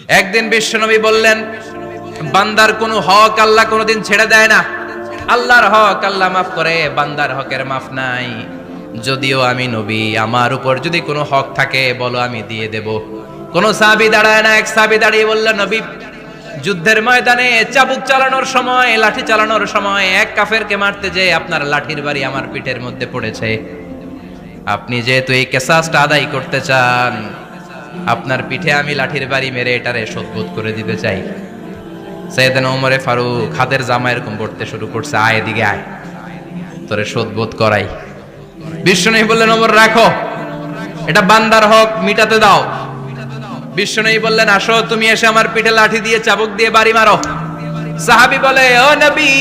একদিন বিশ্বনবী বললেন, বান্দার কোনো হক আল্লাহ কোনোদিন ছেড়ে দেয় না। আল্লাহর হক আল্লাহ মাফ করে, বান্দার হকের মাফ নাই। যদিও আমি নবী, আমার উপর যদি কোনো হক থাকে বলো, আমি দিয়ে দেব। কোন সাহাবী দাঁড়ায় না। এক সাহাবী দাঁড়িয়ে বলল, নবী, যুদ্ধের ময়দানে চাবুক চালানোর সময়, লাঠি চালানোর সময় এক কাফেরকে মারতে যেয়ে আপনার লাঠির বাড়ি আমার পিঠের মধ্যে পড়েছে। আপনি যেহেতু এই কিসাসটা আদায় করতে চান, আপনার পিঠে আমি লাঠির বাড়ি মেরে এটারে শোধবোধ করে দিতে চাই। সাইয়েদনা ওমরে ফারুক হাতের জামা এরকম পড়তে শুরু করছে, আয় এদিকে আয়, তোরে শোধবোধ করাই। বিশ্বনবী বললেন, ওমর রাখো, এটা বান্দার হক, মিটাতে দাও। বিশ্বনবী বললেন, আসো, তুমি এসে আমার পিঠে লাঠি দিয়ে চাবুক দিয়ে বাড়ি মারো। সাহাবী বলে, ও নবী,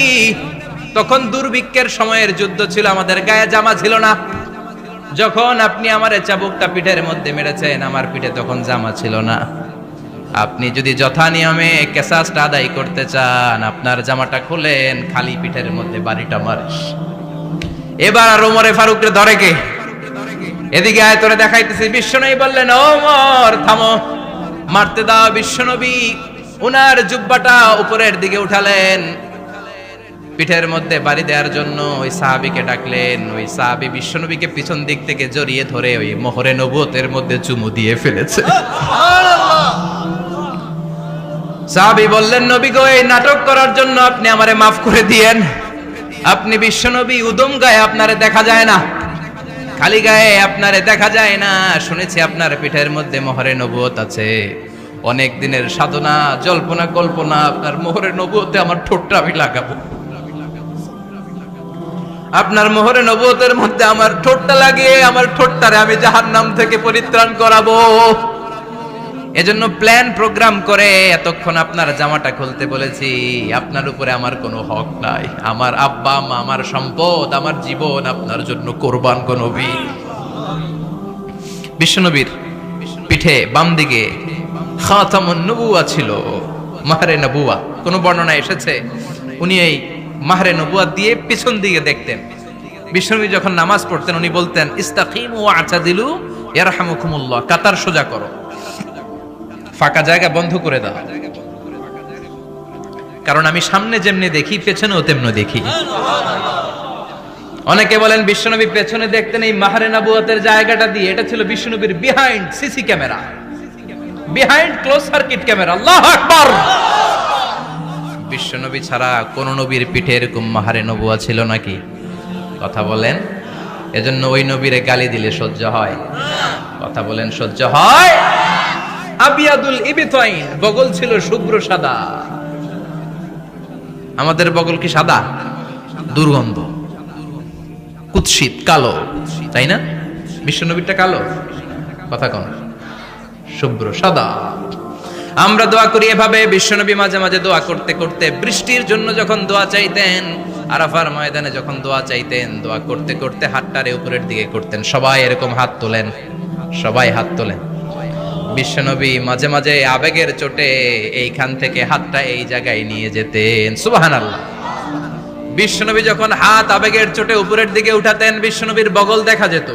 তখন দুর্ভিক্ষের সময়ের যুদ্ধ ছিল, আমাদের গায়ে জামা ছিল না। যখন আপনি আমার চাবুকটা পিঠের মধ্যে মেরেছেন, আমার পিঠে তখন জামা ছিল না। আপনি যদি যথা নিয়মে কিসাসটা আদায় করতে চান, আপনার জামাটা খুলেন, খালি পিঠের মধ্যে বাড়িটা মারিস। এবার আর ওমরে ফারুককে ধরে কে? এদিকে আয়, তোরে দেখাইতেছি। বিশ্বনবী বললেন, ওমর থামো, মারতে দাও। বিশ্বনবী উনার জুব্বাটা উপরের দিকে উঠালেন, পিঠের মধ্যে বাড়ি দেওয়ার জন্য ওই সাহাবীকে ডাকলেন। ওই সাহাবী বিশ্বনবীকে পিছন দিক থেকে জড়িয়ে ধরে ওই মোহরে নবুয়তের মধ্যে চুমু দিয়ে ফেলেছে। সাহাবী বললেন, নবী গো, এই নাটক করার জন্য আপনি আমারে মাফ করে দিয়েন। আপনি বিশ্বনবী, উদম গায়ে আপনারে দেখা যায় না, খালি গায়ে আপনারে দেখা যায় না। শুনেছি আপনার পিঠের মধ্যে মোহরে নবুয়ত আছে। অনেক দিনের সাধনা, জল্পনা কল্পনা, আপনার মোহরে নবুয়তে আমার ঠোঁটটা আমি লাগাবো। আপনার মোহরে নবুয়তের মধ্যে আমার ঠোঁটটা লাগিয়ে আমার ঠোঁটটারে আমি জাহান্নাম থেকে পরিত্রাণ করাবো। এজন্য প্ল্যান প্রোগ্রাম করে এতক্ষণ আপনার জামাটা খুলতে বলেছি। আপনার উপরে আমার কোনো হক নাই। আমার আব্বা মা, আমার সম্পদ, আমার জীবন আপনার জন্য কোরবান গো নবী। বিশ্বনবীর পিঠে বাম দিকে খাতামুন নবুওয়া ছিল, মাহরে নবুওয়া। কোন বর্ণনা এসেছে উনি এই মাহরে নবুওয়া দিয়ে পিছন দিকে দেখতেন। বিশ্বনবী যখন নামাজ পড়তেন উনি বলতেন, ইস্তাকিমু ওয়া'তাদিলু ইয়ারহামুকুমুল্লাহ, কাতার সোজা করো, ফাঁকা জায়গা বন্ধ করে দাও, কারণ আমি সামনে যেমনি দেখি পেছনেও তেমনি দেখি। অনেকে বলেন বিশ্বনবী পেছনে দেখতেন এই মাহরে নবুয়তের জায়গাটা দিয়ে। এটা ছিল বিশ্বনবীর behind CC camera, behind close circuit camera. আল্লাহু আকবার। বিশ্বনবী ছাড়া কোন নবীর পিঠে এরকম মাহরে নবুয়া ছিল নাকি? কথা বলেন। এজন্য ওই নবীরে গালি দিলে সহ্য হয়? কথা বলেন, সহ্য হয়? আবিয়াদুল ইবতাইন, বগল ছিল শুভ্র সাদা। আমাদের বগল কি সাদা? দুর্গন্ধ, কুৎসিত, কালো, তাই না? বিশ্বনবীরটা কালো? কথা কোন? শুভ্র সাদা। আমরা দোয়া করি এভাবে। বিশ্বনবী মাঝে মাঝে দোয়া করতে করতে বৃষ্টির জন্য যখন দোয়া চাইতেন, আরাফার ময়দানে যখন দোয়া চাইতেন, দোয়া করতে করতে হাতটারে উপরের দিকে করতেন। সবাই এরকম হাত তোলেন, সবাই হাত তোলেন। বিশ্বনবী মাঝে মাঝে আবেগের চোটে এইখান থেকে হাতটা এই জায়গায় নিয়ে যেতেন। সুবহানাল্লাহ। বিশ্বনবী যখন হাত আবেগের চোটে উপরের দিকে উঠাতেন, বিশ্বনবীর বগল দেখা যেত।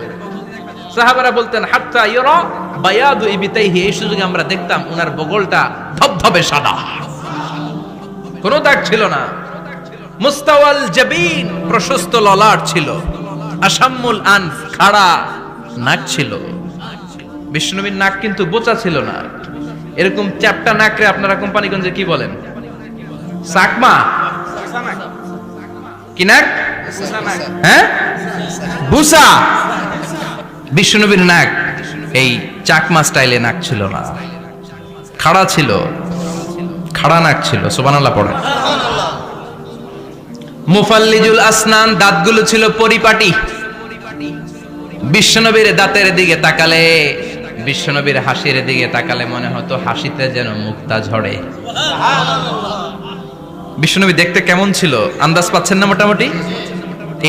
সাহাবারা বলতেন, হাত্তা ইরা বায়াদু ইবতাইহি, এই সুযোগে আমরা দেখতাম ওনার বগলটা ধবধবে সাদা, কোনো দাগ ছিল না। মুস্তাওয়াল জাবিন, প্রশস্ত ললাট ছিল। আসাম্মুল আনফ, খাড়া নাক ছিল। বিশ্বনবীর নাক কিন্তু বোচা ছিল না। এরকম চ্যাপটা নাকরে আপনারা কোম্পানিগঞ্জে কি বলেন? সাকমা? কি নাক? হ্যাঁ, বুসা। বিশ্বনবীর নাক এই চাকমা স্টাইলে নাক ছিল না, খাড়া ছিল, খাড়া নাক ছিল। সুবহানাল্লাহ পড়ে। মুফাল্লিজুল আসনান, দাঁতগুলো ছিল পরিপাটি। বিশ্বনবীর দাঁতের দিকে তাকালে, বিশ্বনবীর হাসির দিকে তাকালে মনে হতো হাসিতে যেন মুক্তা ঝরে। বিশ্বনবী দেখতে কেমন ছিল আন্দাজ পাচ্ছেন না মোটামুটি?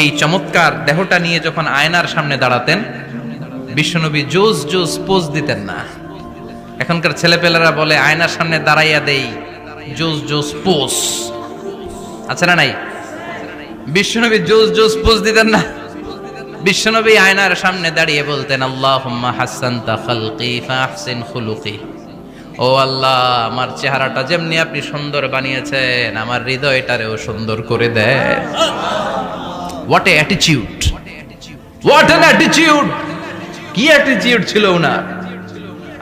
এই চমৎকার দেহটা নিয়ে যখন আয়নার সামনে দাঁড়াতেন, বিশ্বনবী জোস জোস পোজ দিতেন না। এখনকার ছেলেপেলেরা বলে আয়নার সামনে দাঁড়াইয়া দেই জোস জোস পোজ, আছে না নাই? বিশ্বনবী জোস জোস পোজ দিতেন না। বিশ্বনবী আয়নার সামনে দাঁড়িয়ে বলতেন, আল্লাহুম্মা হাসানতা খালকি ফাহসিন খুলুকি ও আল্লাহ, আমার চেহারাটা যেমনি আপনি সুন্দর বানিয়েছেন, আমার হৃদয়টারেও সুন্দর করে দেন। What a attitude, what an attitude! কি অ্যাটিটিউড ছিল ওনার!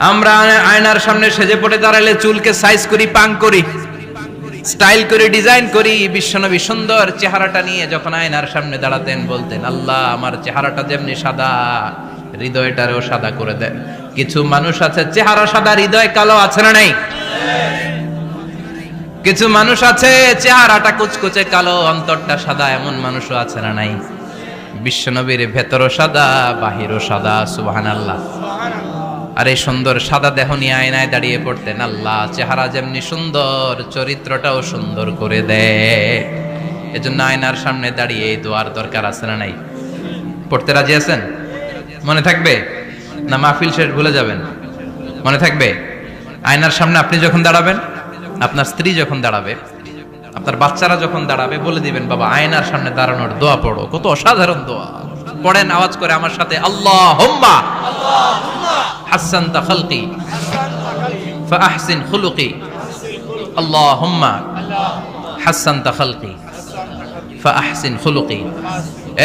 আমরা আয়নার সামনে সেজে পড়ে দাঁড়ালে চুলকে সাইজ করি, পাং করি, স্টাইল করে, ডিজাইন করি। বিশ্বনবী সুন্দর চেহারাটা নিয়ে যখন আয়নার সামনে দাঁড়াতেন, বলতেন, আল্লাহ, আমার চেহারাটা যেমনি সাদা, হৃদয়টারেও সাদা করে দেন। কিছু মানুষ আছে চেহারা সাদা, হৃদয় কালো, আছে না নাই? কিছু মানুষ আছে চেহারাটা কুচকুচে কালো, অন্তরটা সাদা, এমন মানুষও আছে না নাই? বিশ্বনবীর ভেতরও সাদা, বাহিরও সাদা। সুবহানাল্লাহ। আর এই সুন্দর সাদা দেহ নিয়ে আয়নায় দাঁড়িয়ে পড়তেন, আল্লাহ, চেহারা যেমনি সুন্দর, চরিত্রটাও সুন্দর করে দেয়। এজন্য আয়নার সামনে দাঁড়িয়ে এই দোয়ার দরকার আছে না নাই? পড়তে রাজি আছেন? মনে থাকবে না মাহফিল শেষ ভুলে যাবেন? মনে থাকবে? আয়নার সামনে আপনি যখন দাঁড়াবেন, আপনার স্ত্রী যখন দাঁড়াবে, আপনার বাচ্চারা যখন দাঁড়াবে, বলে দিবেন, বাবা, আয়নার সামনে দাঁড়ানোর দোয়া পড়ো। কত অসাধারণ দোয়া! পড়েন আওয়াজ করে আমার সাথে, আল্লাহুম্মা হাসানতা খালকি ফাআহসিন খুলুকি, আল্লাহুম্মা হাসানতা খালকি ফাআহসিন খুলুকি।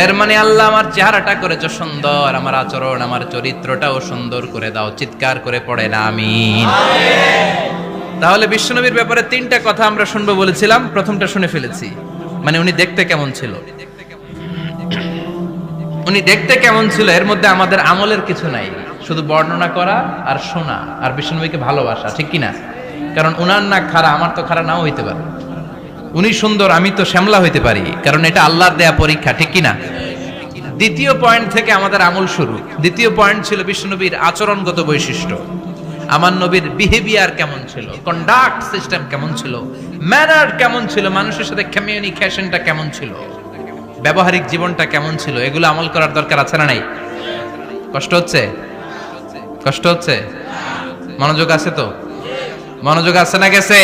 এর মানে, আল্লাহ, আমার চেহারাটা করেছো সুন্দর, আমার আচরণ, আমার চরিত্রটাও সুন্দর করে দাও। চিৎকার করে পড়েন আমিন। তাহলে বিশ্বনবীর ব্যাপারে তিনটা কথা আমরা শুনবো বলেছিলাম, প্রথমটা শুনে ফেলেছি। মানে উনি দেখতে কেমন ছিল, উনি দেখতে কেমন ছিল, এর মধ্যে আমাদের আমলের কিছু নাই, শুধু বর্ণনা করা আর শোনা আর বিশ্বনবীকে ভালোবাসা, ঠিক কিনা? কারণ উনার না খাড়া, আমার তো খাড়া নাও হইতে পারে। উনি সুন্দর, আমি তো শ্যামলা হইতে পারি, কারণ এটা আল্লাহর দেয়া পরীক্ষা, ঠিক কিনা? দ্বিতীয় পয়েন্ট থেকে আমাদের আমল শুরু। দ্বিতীয় পয়েন্ট ছিল বিশ্বনবীর আচরণগত বৈশিষ্ট্য। আমার নবীর বিহেভিয়ার কেমন ছিল, কন্ডাক্ট সিস্টেম কেমন ছিল, ম্যানার কেমন ছিল, মানুষের সাথে কমিউনিকেশনটা কেমন ছিল, ব্যবহারিক জীবনটা কেমন ছিল, এগুলো আমল করার দরকার আছে না নাই? কষ্ট হচ্ছে? কষ্ট হচ্ছে? মনোযোগ আছে তো? মনোযোগ আছে না গেছে?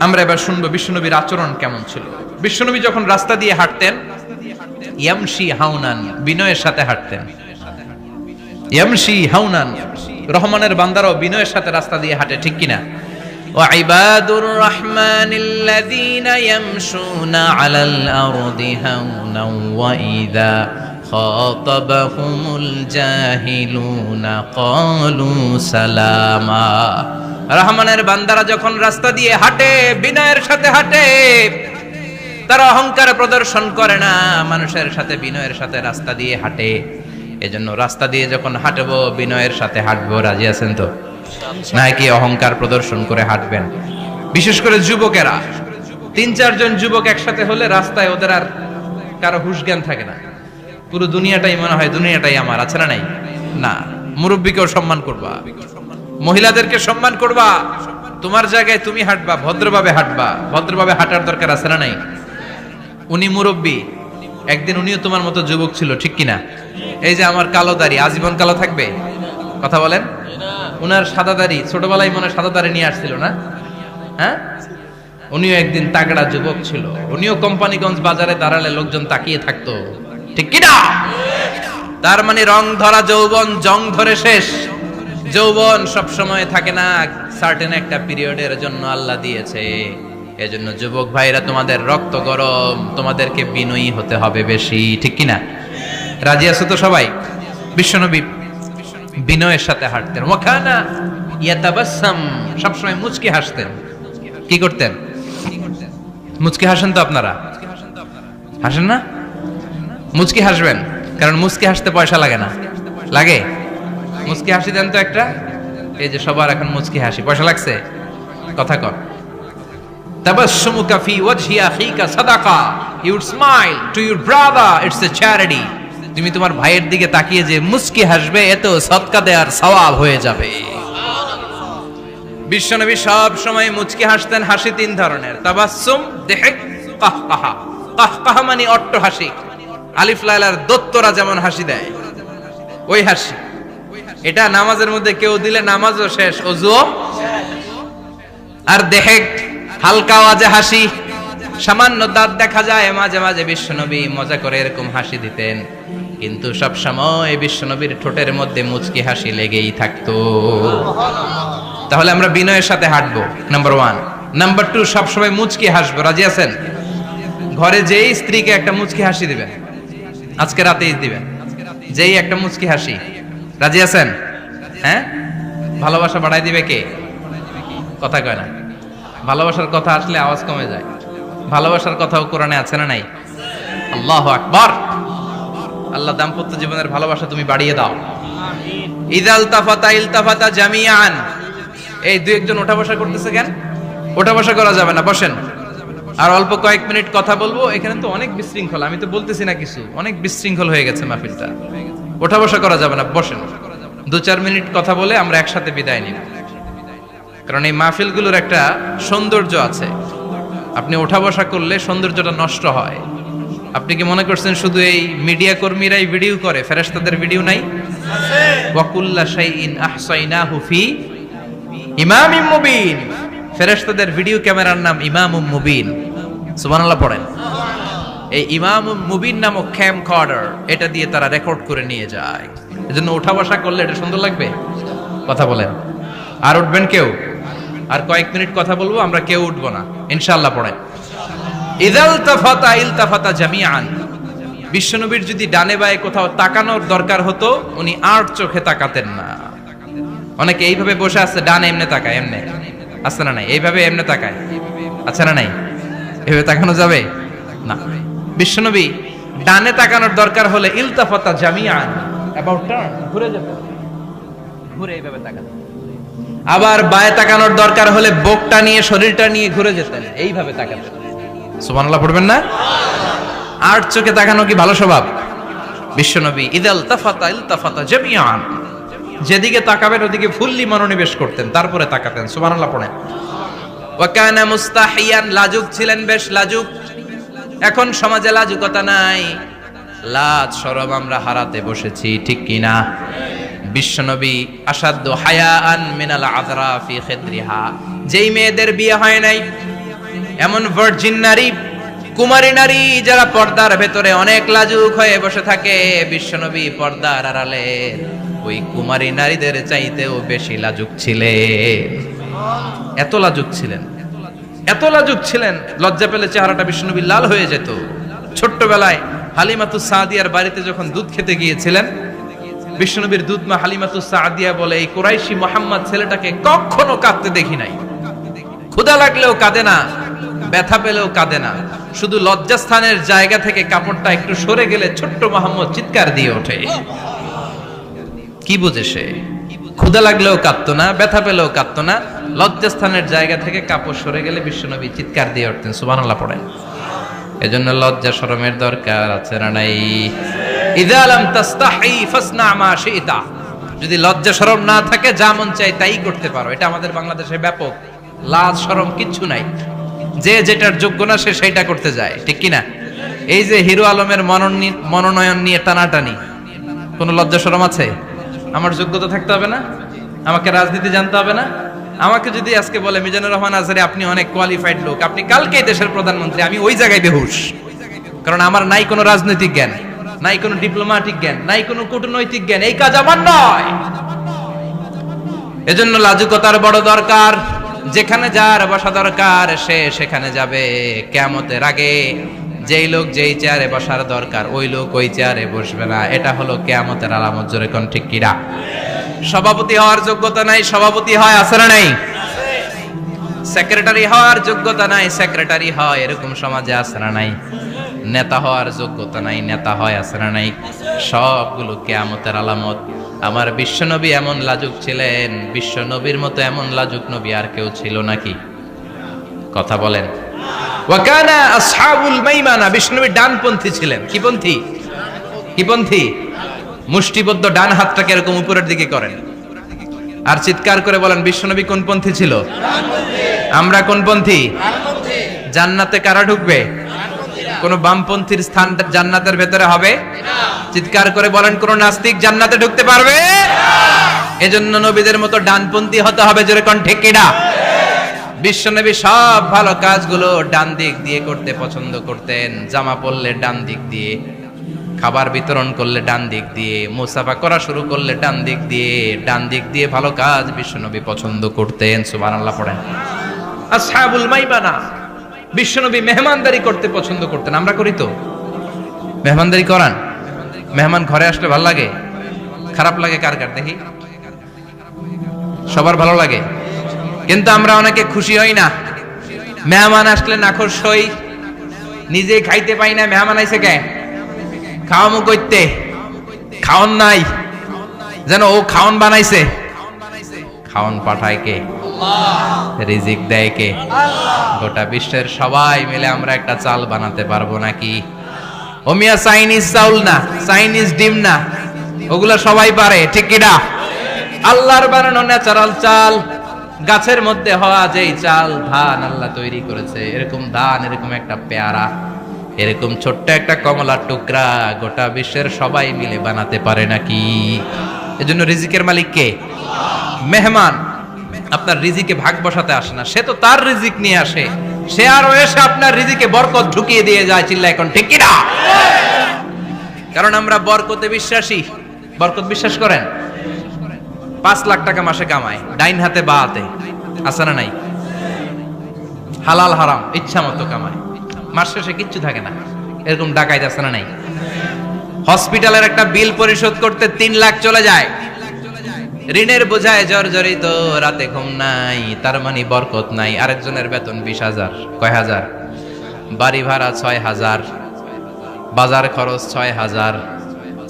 আমরা এবার শুনবো বিশ্বনবীর আচরণ কেমন ছিল। বিশ্বনবী যখন রাস্তা দিয়ে হাঁটতেন, ইয়ামশি হাউনান, বিনয়ের সাথে হাঁটতেন। ইয়ামশি হাউনান, রহমানের বান্দারাও বিনয়ের সাথে রাস্তা দিয়ে হাঁটে, ঠিক কিনা? ওয়া ইবাদুর রাহমানিল্লাযীনা ইয়ামশুনা আলাল আরদি হাওনান ওয়া ইযা খাতাবাহুমুল জাহিলুনা ক্বালু সালামা। রহমানের বান্দারা যখন রাস্তা দিয়ে হাঁটে, বিনয়ের সাথে হাঁটে, তারা অহংকার প্রদর্শন করে না, মানুষের সাথে বিনয়ের সাথে রাস্তা দিয়ে হাঁটে। এজন্য রাস্তা দিয়ে যখন হাঁটবো, বিনয়ের সাথে হাঁটবো। রাজি আছেন তো? নাকি অহংকার প্রদর্শন করে হাঁটবেন? বিশেষ করে যুবকেরা, ৩-৪ জন যুবক একসাথে হলে রাস্তায় ওদের আর কারো হুঁশ জ্ঞান থাকে না, পুরো দুনিয়াটাই মনে হয় দুনিয়াটাই আমার, আছে না নাই? না, মুরব্বীকেও সম্মান করবা, মহিলাদেরকে সম্মান করবা, তোমার জায়গায় তুমি হাঁটবা, ভদ্রভাবে হাঁটবা। ভদ্রভাবে হাঁটার দরকার আছে না নাই? উনি মুরব্বী, একদিন উনিও তোমার মতো যুবক ছিল, ঠিক কিনা? এই যে আমার কালো দাড়ি, আজীবন কালো থাকবে? কথা বলেন। উনার সাদা দাড়ি, ছোটবেলায় মনে সাদা দাড়ি নিয়ে আসছিল না? হ্যাঁ, উনিও একদিন তাগড়া যুবক ছিল, উনিও কোম্পানিগঞ্জ বাজারে দাঁড়ালে লোকজন তাকিয়ে থাকতো, ঠিক কিনা? তার মানে রং ধরা যৌবন জং ধরে শেষ। যৌবন সব সময় থাকে না, সার্টেন একটা পিরিয়ডের জন্য আল্লাহ দিয়েছে। এজন্য যুবক ভাইরা, তোমাদের রক্ত গরম, তোমাদেরকে বিনয়ী হতে হবে বেশি, ঠিক কিনা? রাজি আছো তো সবাই? বিশ্বনবী বিনয়ের সাথে হাঁটতেন। ওয়াকানা ইয়াতাবাসসাম, সবসময় মুচকি হাসতেন। কি করতেন? মুচকি হাসেন তো আপনারা? হাসেন না? মুচকি হাসবেন, কারণ মুচকি হাসতে পয়সা লাগে না। লাগে? মুচকি হাসি দেন তো একটা। এই যে সবার এখন মুচকি হাসি, পয়সা লাগছে? কথা কর। তাবাসসুমুকা ফি ওয়াজহি আখিকা সাদাকা, you would smile to your brother, it's a charity. তুমি তোমার ভাইয়ের দিকে তাকিয়ে যে মুচকি হাসবে, এত সদকা দেওয়ার সওয়াব হয়ে যাবে। বিশ্বনবী সব সময় মুচকি হাসতেন। হাসি 3 ধরনের, তাবাসসুম, দিহক, কাহকাহা। কাহকাহা মানে অট্ট হাসি, আলিফ লাইলার দত্তরা যেমন হাসি দেয়, ওই হাসি। এটা নামাজের মধ্যে কেউ দিলে নামাজও শেষ, ওযুও শেষ। আর দিহক, হালকা আওয়াজে হাসি, সামান্য দাঁত দেখা যায় মাঝে মাঝে। বিশ্বনবী মজা করে এরকম হাসি দিতেন। কিন্তু সব সময় বিশ্বনবীর ঠোঁটের মধ্যে মুচকি হাসি লেগেই থাকতো। তাহলে আমরা বিনয়ের সাথে হাঁটবো, নাম্বার 1। নাম্বার 2, সবসময় মুচকি হাসবো। রাজি আছেন? ঘরে যেই স্ত্রীকে একটা মুচকি হাসি দিবেন, আজকে রাতেই দিবেন, যেই একটা মুচকি হাসি। রাজি আছেন? হ্যাঁ, ভালোবাসা বাড়াই দিবে কে? কথা কয় না। ভালোবাসার কথা আসলে আওয়াজ কমে যায়। ভালোবাসার কথাও কোরআনে আছে না নাই? আল্লাহু আকবার। আল্লাহ দাম্পত্য জীবনের ভালোবাসা তুমি বাড়িয়ে দাও। ইদাল তাফাতা ইলতাফাতা জামিআন। এই দুই একজন ওঠা বসা করতেছে কেন? ওঠা বসা করা যাবে না, বসেন। আর অল্প কয়েক মিনিট কথা বলবো। এখানে তো অনেক বিশৃঙ্খলা, আমি তো বলতেছি না কিছু, অনেক বিশৃঙ্খল হয়ে গেছে মাহফিলটা। ওঠা বসা করা যাবে না, বসেন। 2-4 মিনিট কথা বলে আমরা একসাথে বিদায় নিব। কারণ এই মাহফিলগুলোর একটা সৌন্দর্য আছে, আপনি ওঠা বসা করলে সৌন্দর্যটা নষ্ট হয়। আপনি কি মনে করছেন শুধু এই মিডিয়া কর্মীরাই ভিডিও করে, ফেরেশতাদের ভিডিও নাই? ওয়া কুল্লা শাইইন আহসাইনাহু ফি ইমামিম মুবিন। ফেরেশতাদের ভিডিও ক্যামেরার নাম ইমামুম মুবিন। সুবহানাল্লাহ পড়েন। এই ইমামুম মুবিন নামক ক্যামকর্ডার, এটা দিয়ে তারা রেকর্ড করে নিয়ে যায়। এজন্য ওঠা বসা করলে এটা সুন্দর লাগবে। কথা বলেন। আর উঠবেন কেউ? আর কয়েক মিনিট কথা বলবো, আমরা কেউ উঠবো না ইনশাআল্লাহ। পড়েন। ইদাল তাফাতা ইলতাফাতা জামিআন। বিশ্বনবীর যদি ডানে বায়ে কোথাও তাকানোর দরকার হতো, উনি আর চোখে তাকাতেন না। অনেকে এইভাবে বসে আছে, ডানে এমনে তাকায়, এমনে আছে না নাই? এইভাবে এমনে তাকায়, আছে না নাই? এভাবে তাকানো যাবে না। বিশ্বনবী ডানে তাকানোর দরকার হলে ইলতাফাতা জামিআন, অ্যাবাউট টার্ন, ঘুরে যেতেন, ঘুরে এইভাবে তাকাতেন। আবার বায়ে তাকানোর দরকার হলে বুকটা নিয়ে, শরীরটা নিয়ে ঘুরে যেতেন, এইভাবে তাকাতেন। সুবহানাল্লাহ পড়বেন না? আর চোখে তাকানো কি ভালো স্বভাব? বিশ্বনবী ইদাল তাফাতা ইলতাফাতা জামিআন, যেদিকে তাকাবেন ওদিকে ফুল্লি মনোনিবেশ করতেন, তারপরে তাকাতেন। সুবহানাল্লাহ পড়েন। ওয়া কানা মুস্তাহিয়ান, লাজুক ছিলেন, বেশ লাজুক। এখন সমাজে লাজুকতা নাই, লাজ শরম আমরা হারাতে বসেছি, ঠিক কি না? বিশ্বনবী আসাদ্দু হায়াআন মিনাল আযরা ফি খিদরিহা। যেই মেয়েদের বিয়ে হয় নাই, এমন ভার্জিন নারী, কুমারী নারী যারা পর্দার ভেতরে অনেক লাজুক হয়ে বসে থাকে, বিশ্বনবী পর্দার আড়ালে ওই কুমারী নারীদের চাইতেও বেশি লাজুক ছিলেন। এত লাজুক ছিলেন, এত লাজুক ছিলেন, লজ্জা পেলে চেহারাটা বিশ্বনবী লাল হয়ে যেত। ছোট্টবেলায় হালিমাতুস সাদিয়ার বাড়িতে যখন দুধ খেতে গিয়েছিলেন, বিশ্বনবীর দুধ মা হালিমাতুস সাদিয়া বলে, এই কুরাইশি মুহাম্মদ ছেলেটাকে কখনো কাঁদতে দেখি নাই। ক্ষুধা লাগলেও কাঁদে না, ব্যথা পেলেও কাঁদে না, শুধু লজ্জাস্থানের জায়গা থেকে কাপড়টা একটু সরে গেলে ছোট্ট মুহাম্মদ চিৎকার দিয়ে ওঠে। কি বুঝে সে? ক্ষুধা লাগলেও কাঁদতো না, ব্যথা পেলেও কাঁদতো না, লজ্জাস্থানের জায়গা থেকে কাপড় সরে গেলে বিশ্বনবী চিৎকার দিয়ে উঠতেন। সুবহানাল্লাহ পড়েন। এজন্য লজ্জা শরমের দরকার আছে না নাই? ইযা লাম তাস্তাহি ফাসনা মা শিতা। যদি লজ্জা শরম না থাকে, যা মন চাই তাই করতে পারো। এটা আমাদের বাংলাদেশে ব্যাপক। লাজ শরম কিচ্ছু নাই, যে যেটার যোগ্য না সে সেইটা করতে যায়, ঠিক কি না? এই যে হিরো আলমের মনোনয়ন নিয়ে টানাটানি, কোনো লজ্জা শরম আছে? আমার যোগ্যতা থাকতে হবে না? আমাকে রাজনীতি জানতে হবে না? আমাকে যদি আজকে বলে মিজানুর রহমান আজহারি আপনি অনেক কোয়ালিফাইড লোক, আপনি কালকেই দেশের প্রধানমন্ত্রী, আমি ওই জায়গায় বেহুশ। কারণ আমার নাই কোনো রাজনৈতিক জ্ঞান, নাই কোনো ডিপ্লোম্যাটিক জ্ঞান, নাই কোনো কূটনৈতিক জ্ঞান, এই কাজ আমার নয়। এজন্য লাজুকতার বড় দরকার। যেখানে যার বসা দরকার সে সেখানে যাবে। কিয়ামতের আগে যেই লোক যেই চেয়ারে বসার দরকার ওই লোক ওই চেয়ারে বসবে না। এটা হলো কিয়ামতের আলামত। জোরে কোন ঠিক কিনা? সভাপতি হওয়ার যোগ্যতা নাই, সভাপতি হয়, আছে না নাই? সেক্রেটারি হওয়ার যোগ্যতা নাই, সেক্রেটারি হয়, এরকম সমাজে আছে না নাই? নেতা হওয়ার যোগ্যতা নাই, নেতা হয়, আছে না নাই? সবগুলো কিয়ামতের আলামত। আমার বিশ্বনবী এমন লাজুক ছিলেন, বিশ্বনবীর মতো এমন লাজুক নবী আর কেউ ছিল নাকি? কথা বলেন। ওয়া কানা আসহাবুল মাইমানা, বিশ্বনবী ডানপন্থী ছিলেন। কি পন্থী? কি পন্থী? মুষ্টিবদ্ধ ডান হাতটাকে এরকম উপরের দিকে করেন আর চিৎকার করে বলেন, বিশ্বনবী কোন পন্থী ছিল? আমরা কোন পন্থী? জান্নাতে কারা ঢুকবে? কোন বামপন্থীর স্থান জান্নাতের ভেতরে হবে? চিৎকার করে বলেন, কোন নাস্তিক জান্নাতে ঢুকতে পারবে? এজন্য নবীদের মতো ডানপন্থী হতে হবে। জোরে কোন ঠিক কিনা? বিশ্বনবী সব ভালো কাজগুলো ডান দিক দিয়ে করতে পছন্দ করতেন। জামা পরলে ডান দিক দিয়ে, খাবার বিতরণ করলে ডান দিক দিয়ে, মুসাফা করা শুরু করলে ডান দিক দিয়ে ভালো কাজ বিশ্বনবী পছন্দ করতেন। সুবহানাল্লাহ পড়েন। আসহাবুল মাইমানা, বিশ্বনবী মেহমানদারি করতে পছন্দ করতেন। আমরা করি তো? মেহমানদারি করান? মেহমান ঘরে আসলে ভালো লাগে? খারাপ লাগে কার কার দেখি? সবার ভালো লাগে, কিন্তু আমরা অনেকে খুশি হই না। মেহমান আসলে নাখোশ হই, নিজে খাইতে পাই না। মেহমান আইছে কে? খাওয়ামু কইতে, খাওন নাই, যেন ও খাওন বানাইছে। খাওন পাঠায় কে? রিজিক দেয় কে? গোটা বিশ্বের সবাই মিলে আমরা একটা চাল বানাতে পারবো নাকি? ও মিয়া চাইনিজ চাউল না, চাইনিজ ডিম না, ওগুলা সবাই পারে, ঠিক কিনা? আল্লাহর বানানো ন্যাচারাল চাল, গাছের মধ্যে হওয়া যেই চাল, ধান আল্লাহ তৈরি করেছে, এরকম ধান, এরকম একটা পেয়ারা, এরকম ছোট্ট একটা কমলার টুকরা গোটা বিশ্বের সবাই মিলে বানাতে পারে নাকি? এজন্য রিজিকের মালিক কে? মেহমান আপনার রিজিকে ভাগ বসাতে আসে না, সে তো তার রিজিক নিয়ে আসে, সে আরো এসে আপনার রিজিকে বরকত ঢুকিয়ে দিয়ে যায়। চিল্লা এখন ঠিক কিনা? কারণ আমরা বরকতে বিশ্বাসী। বরকত বিশ্বাস করেন? 5 লাখ টাকা মাসে কামায়, ডাইন হাতে বা হাতে, আছে না নাই? হালাল হারাম ইচ্ছা মতো কামায়, মাস শেষে কিচ্ছু থাকে না, এরকম ডাকাইত আছে না নাই? হসপিটালের একটা বিল পরিশোধ করতে 3 লাখ চলে যায়, ঋণের বোঝায় জর্জরিত, রাতে ঘুম নাই, তার মানে বরকত নাই। আরেকজনের বেতন 20,000, কয় হাজার? বাড়ি ভাড়া 6,000, বাজার খরচ 6,000,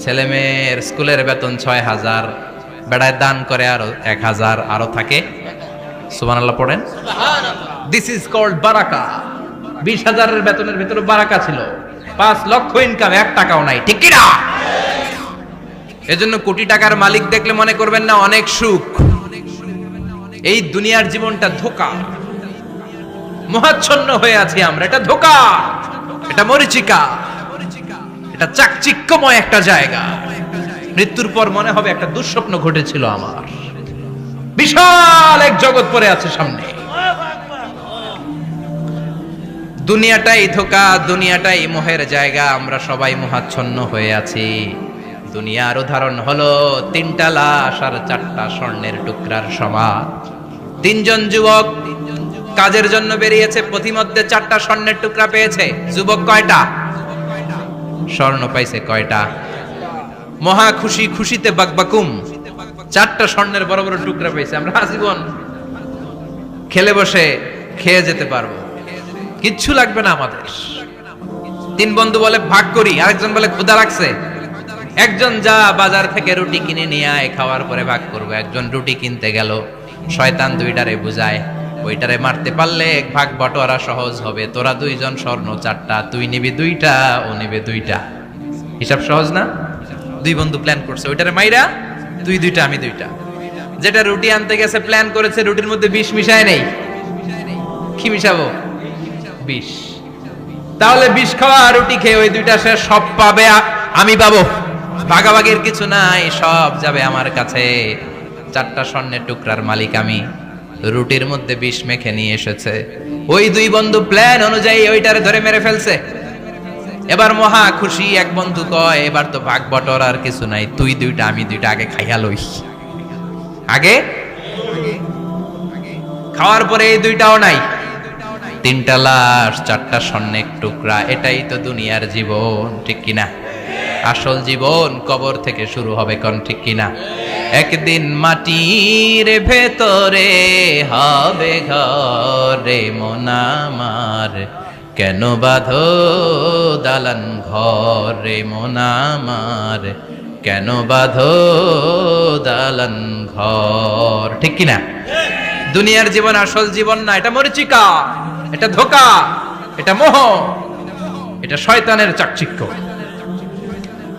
ছেলে মেয়ের স্কুলের বেতন 6,000, বেড়ায় দান করে আরো 1,000, আরো থাকে। সুবহানাল্লাহ পড়েন। দিস ইজ কল্ড বারাকা। 20,000 এর বেতনের ভিতরে বারাকা ছিল, 5 লক্ষ ইনকাম, 1 টাকাও নাই, ঠিক কি না? এজন্য কোটি টাকার মালিক দেখলে মনে করবেন না অনেক সুখ। এই দুনিয়ার জীবনটা ধোঁকা, মোহাচ্ছন্ন হয়ে আছি আমরা। এটা ধোঁকা, এটা মরিচিকা, এটা চাকচিক্যময় একটা জায়গা। মৃত্যুর পর মনে হবে একটা দুঃস্বপ্ন ঘটেছিল আমার, বিশাল এক জগৎ পড়ে আছে সামনে। দুনিয়াটাই ধোঁকা, দুনিয়াটাই মোহের জায়গা, আমরা সবাই মোহাচ্ছন্ন হয়ে আছি। দুনিয়ার উদাহরণ হলো 3টা লাশ আর 4টা স্বর্ণের টুকরার সমান। 3 জন যুবক কাজের জন্য বেরিয়েছে, পথিমধ্যে 4টা স্বর্ণের টুকরা পেয়েছে। যুবক কয়টা? স্বর্ণ পাইছে কয়টা? মহা খুশি, খুশিতে বাকবাকুম, 4টা স্বর্ণের বড় বড় টুকরা পেয়েছে। আমরা আজীবন খেলে বসে খেয়ে যেতে পারবো, কিচ্ছু লাগবে না আমাদের। 3 বন্ধু বলে ভাগ করি, আরেকজন বলে ক্ষুধা লাগছে। একজন যা বাজার থেকে রুটি কিনে নিয়ে আয়, খাওয়ার পরে ভাগ করবো। একজন রুটি কিনতে গেল, শয়তান 2টারে বুঝায়, ওইটারে মারতে পারলে ভাগ বটোয়ারা সহজ হবে। তোরা 2 জন স্বর্ণ 4টা, তুই নিবি 2টা, ও নিবে 2টা। হিসাব সহজ না? 2 বন্ধু প্ল্যান করছে, ওইটারে মাইরা তুই 2টা, আমি 2টা। যেটা রুটি আনতে গেছে প্ল্যান করেছে, রুটির মধ্যে বিষ মিশায় নেই। কি মিশাবো? বিষ। তাহলে বিষ খাওয়া রুটি খেয়ে ওই 2টা সে সব পাবে, আমি পাবো। ভাগাভাগির কিছু নাই, সব যাবে আমার কাছে। 4টা স্বর্ণের টুকরার মালিক আমি। রুটির মধ্যে বিষ মেখে নিয়ে এসেছে, ওই 2 বন্ধু প্ল্যান অনুযায়ী ওইটারে ধরে মেরে ফেলছে। এবার মহা খুশি। এক বন্ধু কয়, এবার তো ভাগ বটর আর কিছু নাই, তুই 2টা, আমি 2টা, আগে খাইয়া লই। আগে খাওয়ার পরে এই 2টাও নাই। 3টা লাশ, 4টা স্বর্ণের টুকরা, এটাই তো দুনিয়ার জীবন, ঠিক কিনা? আসল জীবন কবর থেকে শুরু হবে, কোন ঠিক কিনা? একদিন মাটির ভেতরে হবে ঘরে মন আমার, কেন বাঁধো দালান ঘরে মন আমার, কেন বাঁধো দালান ঘর, ঠিক কিনা? দুনিয়ার জীবন আসল জীবন না, এটা মরিচিকা, এটা ধোঁকা, এটা মোহ, এটা শয়তানের চাকচিক্য।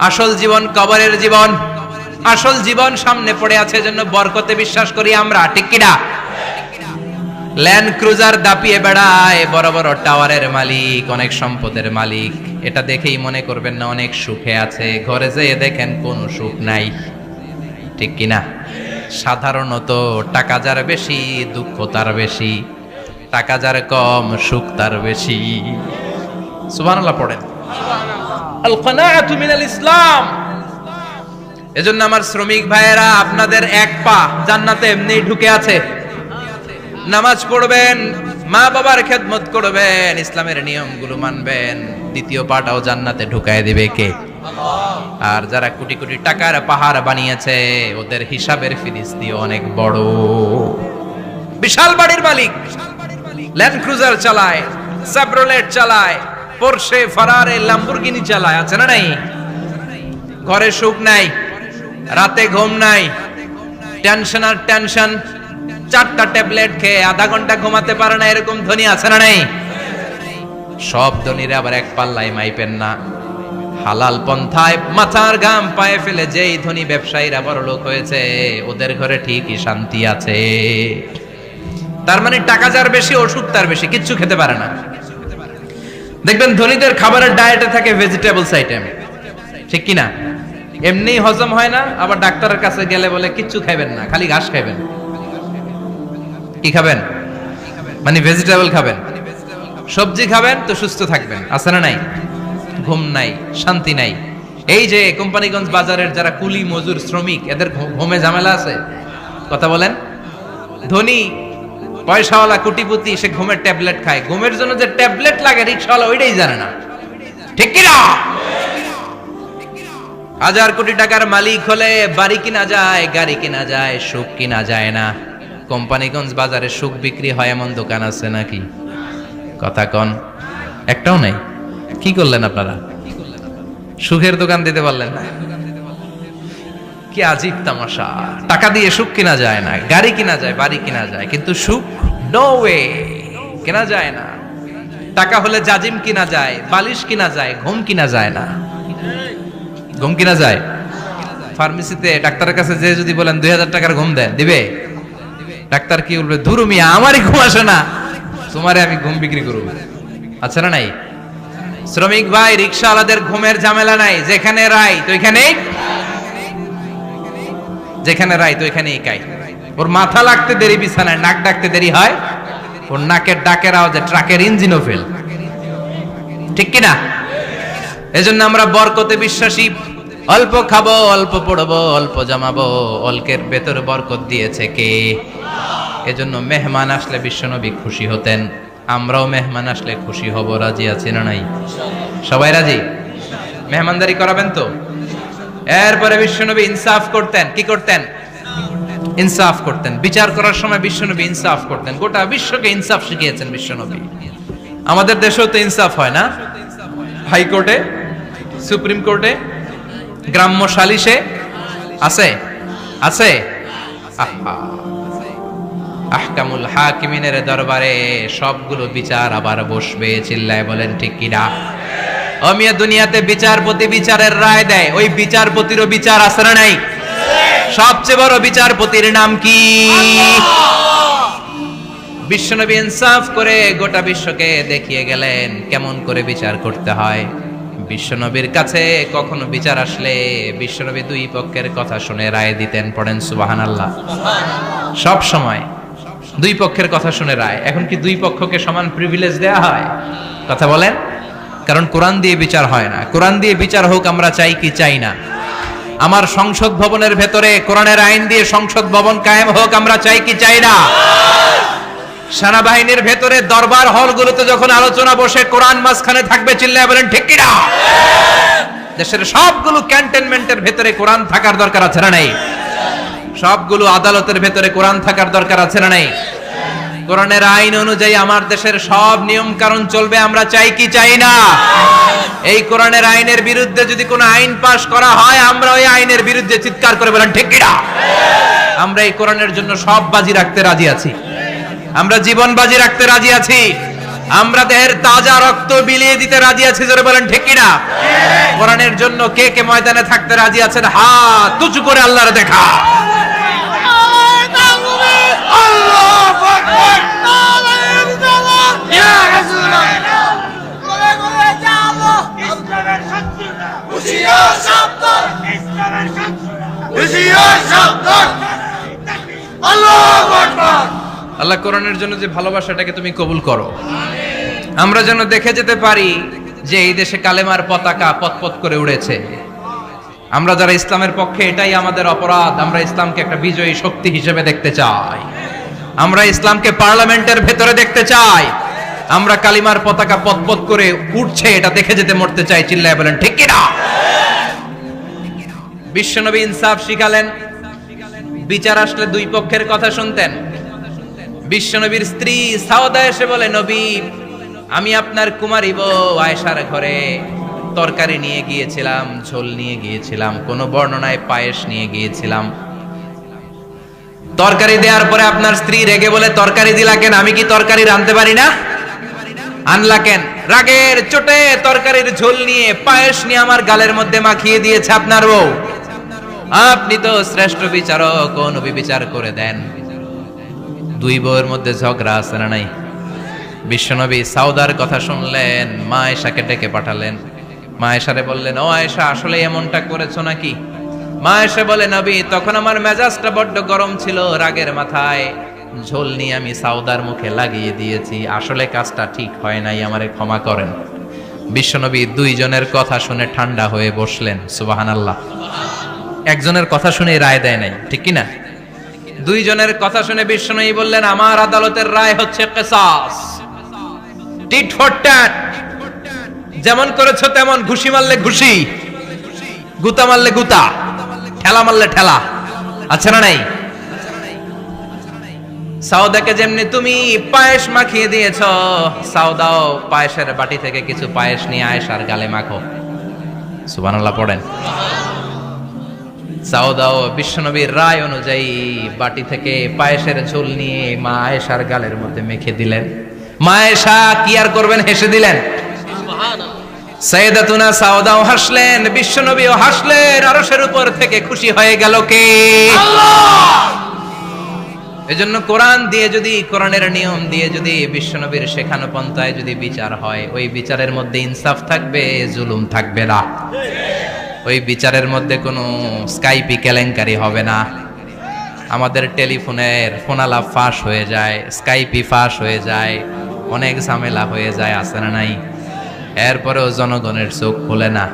আসল জীবন কবরের জীবন। আসল জীবন সামনে পড়ে আছে, জন্য বরকতে বিশ্বাস করি আমরা, ঠিক কিনা? ল্যান্ড ক্রুজার দাপিয়ে বেড়ায়, বড় বড় টাওয়ারের মালিক, অনেক সম্পদের মালিক। এটা দেখেই মনে করবেন না অনেক সুখে আছে, ঘরে যেয়ে দেখেন কোনো সুখ নাই, ঠিক কিনা? সাধারণত টাকা যার বেশি, দুঃখ তার বেশি, টাকা যার কম, সুখ তার বেশি। সুবহানাল্লাহ পড়েন। আল কানাআতু মিনাল ইসলাম। এজন্য আমার শ্রমিক ভাইয়েরা, আপনাদের এক পা জান্নাতে এমনি ঢুকে আছে। নামাজ পড়বেন, মা বাবার খেদমত করবেন, ইসলামের নিয়মগুলো মানবেন, দ্বিতীয় পাটাও জান্নাতে ঢুকায় দিবে কে? আর যারা কোটি কোটি টাকার পাহাড় বানিয়েছে, ওদের হিসাবের ফিরিস্তি অনেক বড়। বিশাল বাড়ির মালিক, ল্যান্ড ক্রুজার চালায়, সেভরলেট চালায়, পোরশে, ফারারে, ল্যাম্বরগিনি চালায়, আছে না নাই? ঘরে সুখ নাই, রাতে ঘুম নাই, টেনশন আর টেনশন, 4টা ট্যাবলেট খেয়ে আধা ঘন্টা ঘুমাতে পারে না, এরকম ধনী আছে না নাই? সব ধনীরা আবার এক পাল্লায় মাইপেন না। হালাল পন্থায় মাথার ঘাম পায়ে ফেলে যেই ধনী ব্যবসায়ীরা বড় লোক হয়েছে, ওদের ঘরে ঠিকই শান্তি আছে। তার মানে টাকা যার বেশি, ওষুধ তার বেশি, কিচ্ছু খেতে পারে না। দেখবেন ধনীদের খাবারের ডায়েটে থাকে ভেজিটেবলস আইটেম, ঠিক কিনা? এমনি হজম হয় না, আবার ডাক্তারের কাছে গেলে বলে কিচ্ছু খাবেন না, খালি ঘাস খাবেন। কি খাবেন? মানে ভেজিটেবল খাবেন, সবজি খাবেন তো সুস্থ থাকবেন, আছে না নাই? ঘুম নাই, শান্তি নাই। এই যে কোম্পানিগঞ্জ বাজারের যারা কুলি মজুর শ্রমিক, এদের ঘুমে ঝামেলা আছে? কথা বলেন। ধনী পয়সাওয়ালা কোটিপতি, সে ঘুমের ট্যাবলেট খায়, ঘুমের জন্য যে ট্যাবলেট লাগে রিকশাওয়ালা ওইটাই জানে না, ঠিক কিনা? 1000 কোটি টাকার মালিক হলে বাড়ি কিনা যায়, গাড়ি কিনা যায়, সুখ কিনা যায় না। কোম্পানিগঞ্জ বাজারে সুখ বিক্রি হয় এমন দোকান আছে নাকি? কথা কন, একটাও নাই। কি করলেন আপনারা? সুখের দোকান দিতে পারলেন না? কি আজীব তামাশা! টাকা দিয়ে সুখ কিনা যায় না, গাড়ি কিনা যায়, বাড়ি কিনা যায়, কিন্তু সুখ নো ওয়ে, কেনা যায় না। টাকা হলে জাজিম কিনা যায়, বালিশ কিনা যায়, ঘুম কিনা যায় না। ঘুম কিনা যায়? ফার্মেসিতে ডাক্তারের কাছে যে যদি বলেন 2000 টাকার ঘুম দেন, দিবে? ডাক্তার কি বলবে? ধুরু মিয়া, আমারই ঘুম আসে না, তোমারে আমি ঘুম বিক্রি করব। আচ্ছা না নাই? শ্রমিক ভাই, রিকশাওয়ালাদের ঘুমের ঝামেলা নাই, যেখানে রাই তো এখানেই, যেখানে রাই তো এখানেই কাই। ওর মাথা লাগতে দেরি বিছানায়, নাক ডাকতে দেরি হয়, ওর নাকের ডাকের আওয়াজে ট্রাকের ইঞ্জিনও ফেল, ঠিক কিনা? এজন্য আমরা বরকতে বিশ্বাসী। অল্প খাবো, অল্প পড়বো, অল্প জমাবো, অল্পের ভেতর বরকত দিয়েছে কে? এজন্য মেহমান আসলে বিশ্বনবী খুশি হতেন, আমরাও মেহমান আসলে খুশি হব। রাজি আছি না নাই? সবাই রাজি? মেহমানদারি করাবেন তো? এরপরে বিশ্বনবী ইনসাফ করতেন। কি করতেন? ইনসাফ করতেন। বিচার করার সময় বিশ্বনবী ইনসাফ করতেন। গোটা বিশ্বকে ইনসাফ শিখিয়েছেন বিশ্বনবী। আমাদের দেশেও তো ইনসাফ হয় না? হাইকোর্টে, সুপ্রিম কোর্টে, গ্রাম্য সালিশে আছে, আছে। আহকামুল হাকিমিনের দরবারে সবগুলো বিচার আবার বসবে। চিল্লায় বলেন ঠিক কিনা? অমিয়া দুনিয়াতে বিচারপতি বিচারের রায় দেয়, ওই বিচারপতিরও বিচার আছে না নাই? সবচেয়ে বড় বিচারপতির নাম কি? বিশ্বনবী ইনসাফ করে গোটা বিশ্বকে দেখিয়ে গেলেন কেমন করে বিচার করতে হয়। বিশ্বনবীর কাছে কখনো বিচার আসলে বিশ্বনবী দুই পক্ষের কথা শুনে রায় দিতেন। পড়েন সুবহানাল্লাহ। সব সময় দুই পক্ষের কথা শুনে রায়। এখন কি দুই পক্ষকে সমান প্রিভিলেজ দেয়া হয়? কথা বলেন। কারণ কোরআন দিয়ে বিচার হয় না। কোরআন দিয়ে বিচার হোক আমরা চাই কি চাই না? আমার সংসদ ভবনের ভেতরে কোরআনের আইন দিয়ে সংসদ ভবন কায়েম হোক আমরা চাই কি চাই না? সেনাবাহিনীর ভেতরে দরবার হলগুলোতে যখন আলোচনা বসে কোরআন মাঝখানে থাকবে, চিল্লায় বলেন ঠিক কিনা? দেশের সবগুলো ক্যান্টনমেন্টের ভেতরে কোরআন থাকার দরকার আছে না নাই? সবগুলো আদালতের ভেতরে কোরআন থাকার দরকার আছে না নাই? কোরআনের আইন অনুযায়ী আমার দেশের সব নিয়ম কানুন চলবে আমরা চাই কি চাই না? এই কোরআনের আইনের বিরুদ্ধে যদি কোনো আইন পাশ করা হয়, আমরা ওই আইনের বিরুদ্ধে চিৎকার করে বলেন ঠিক কিনা? আমরা এই কোরআনের জন্য সব বাজি রাখতে রাজি আছি। আমরা জীবন বাজি রাখতে রাজি আছি। আমরা দেহের তাজা রক্ত বিলিয়ে দিতে রাজি আছি। জোরে বলেন ঠিক কিনা? কোরআনের জন্য কে কে ময়দানে থাকতে রাজি আছেন? হাত উঁচু করে আল্লাহর দেখা। আল্লাহ কোরআনের জন্য যে ভালোবাসাটাকে তুমি কবুল করো। আমরা যেন দেখে যেতে পারি যে এই দেশে কালেমার পতাকা পতপত করে উড়েছে। আমরা যারা ইসলামের পক্ষে, এটাই আমাদের অপরাধ। আমরা ইসলামকে একটা বিজয়ী শক্তি হিসেবে দেখতে চাই। আমরা ইসলামকে পার্লামেন্টের ভেতরে দেখতে চাই। আমরা কালিমার পতাকা পতপত করে উঠছে এটা দেখে যেতে মরতে চাই। চিল্লায় বলেন ঠিক কিনা? বিশ্বনবী ইনসাফ শিখালেন। বিচার আসলে দুই পক্ষের কথা শুনতেন। বিশ্বনবীর স্ত্রী সাউদা এসে বলে, নবী, আমি আপনার কুমারী বউ আয়েশার ঘরে তরকারি নিয়ে গিয়েছিলাম, ঝোল নিয়ে গিয়েছিলাম, কোন বর্ণনায় পায়েস নিয়ে গিয়েছিলাম। তরকারি দেওয়ার পরে আপনার স্ত্রী রেগে বলে, তরকারি দিলা কেন? আমি কি তরকারি রাঁধতে পারি না? আনলা কেন? রাগের চোটে তরকারির ঝোল নিয়ে পায়েস নিয়ে আমার গালের মধ্যে মাখিয়ে দিয়েছে আপনার বউ। আপনি তো শ্রেষ্ঠ বিচারক, নবী বিচার করে দেন। দুই বউয়ের মধ্যে ঝগড়া আছে না নাই? বিশ্বনবী সাউদার কথা শুনলেন, মা আয়েশাকে ডেকে পাঠালেন। মা আয়েশারে বললেন, ও আয়েশা, আসলে এমনটা করেছো নাকি? মা আয়েশা বলে, নবী, তখন আমার মেজাজটা বড্ড গরম ছিল, রাগের মাথায় ঝোল নিয়ে আমি সাউদার মুখে লাগিয়ে দিয়েছি। আসলে কাজটা ঠিক হয় নাই, আমারে ক্ষমা করেন। বিশ্বনবী দুইজনের কথা শুনে ঠান্ডা হয়ে বসলেন। সুবহানাল্লাহ। একজনের কথা শুনে রায় দেয় নাই, ঠিক কি না? দুইজনের কথা শুনে বিশ্বনবী বললেন, আমার আদালতের রায় হচ্ছে কিসাস, টিট ফর ট্যাট। যেমন করেছো তেমন, ঘুষি মারলে ঘুষি, গুতা মারলে গুতা, ঠেলা মারলে ঠেলা। আচ্ছা না নাই? সাউদাকে যেমনি তুমি পায়েস মাখিয়ে দিয়েছ, সাউদাও পায়েসের বাটি থেকে কিছু পায়েস নিয়ে আয়েশার গালে মাখো। সুবহানাল্লাহ পড়েন। সাউদাও বিশ্বনবীর রায় অনুযায়ী বাটি থেকে পায়েসের ঝোল নিয়ে মা আয়েশার গালের মধ্যে মেখে দিলেন। মা আয়েশা কি আর করবেন, হেসে দিলেন। সাইয়েদাতুনা সাউদাও হাসলেন, বিশ্বনবীও হাসলেন। আরশের উপর থেকে খুশি হয়ে গেল কে? আল্লাহ। এজন্য কোরআন দিয়ে যদি, কোরআনের নিয়ম দিয়ে যদি, বিশ্বনবীর শেখানো পন্থায় যদি বিচার হয়, ওই বিচারের মধ্যে ইনসাফ থাকবে, জুলুম থাকবে না। ওই বিচারের মধ্যে কোনো স্কাইপি কেলেঙ্কারি হবে না। আমাদের টেলিফোনের ফোনালাপ ফাঁস হয়ে যায়, স্কাইপি ফাঁস হয়ে যায়, অনেক ঝামেলা হয়ে যায়, আছে না নাই? এরপরেও জনগণের চোখ খোলে না।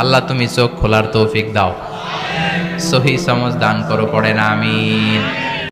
আল্লাহ, তুমি চোখ খোলার তৌফিক দাও, সহি সমঝ দান করো, পড়ে না আমিন।